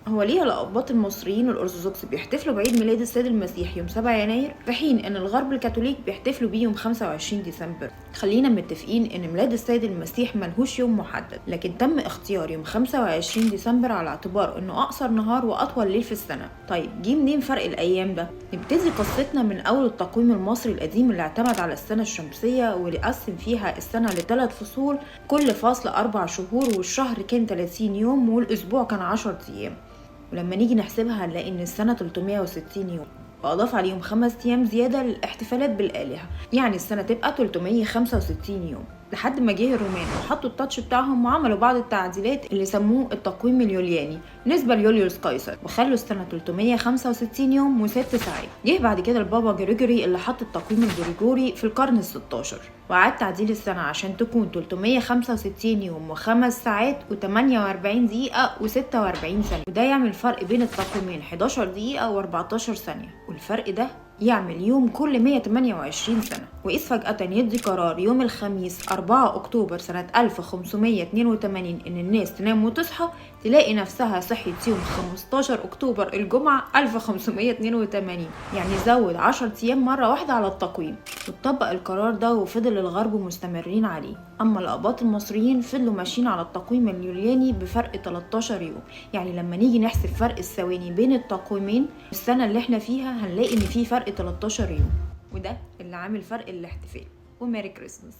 هو ليه الأقباط المصريين الأرثوذكس بيحتفلوا بعيد ميلاد السيد المسيح يوم 7 يناير في حين إن الغرب الكاثوليك بيحتفلوا بيه يوم 25 ديسمبر؟ خلينا متفقين إن ميلاد السيد المسيح ملهوش يوم محدد، لكن تم اختيار يوم 25 ديسمبر على اعتبار إنه أقصر نهار وأطول ليل في السنة. طيب جه منين فرق الأيام ده؟ نبتدي قصتنا من أول التقويم المصري القديم اللي اعتمد على السنة الشمسية واللي قسم فيها السنة ل3 فصول، كل فصل 4 شهور، والشهر كان 30 يوم والأسبوع كان 10 أيام. ولما نيجي نحسبها هنلاقي ان السنة 360 يوم، واضاف عليهم 5 ايام زيادة للاحتفالات بالآلهة، يعني السنة تبقى 365 يوم. لحد ما جه الرومان وحطوا التاتش بتاعهم وعملوا بعض التعديلات اللي سموه التقويم اليولياني نسبة ليوليوس قيصر، وخلوا السنة 365 يوم و6 ساعات. جه بعد كده البابا جريجوري اللي حط التقويم الجريجوري في القرن ال16، وعاد تعديل السنة عشان تكون 365 يوم و5 ساعات و48 دقيقة و46 ثانية، وده يعمل فرق بين التقويمين 11 دقيقة و14 ثانية، والفرق ده يعمل يوم كل 128 سنة. وإذ فجأة يدي قرار يوم الخميس 4 أكتوبر سنة 1582 إن الناس تنام وتصحى، تلاقي نفسها صحيت يوم 15 أكتوبر الجمعة 1582، يعني زود 10 أيام مرة واحدة على التقويم. واتطبق القرار ده وفضل الغرب مستمرين عليه، أما الأقباط المصريين فضلوا ماشيين على التقويم اليولياني بفرق 13 يوم. يعني لما نيجي نحسب فرق الثواني بين التقويمين السنة اللي احنا فيها هنلاقي إن في فرق 13 يوم، وده اللي عامل فرق الاحتفال. وميري كريسمس.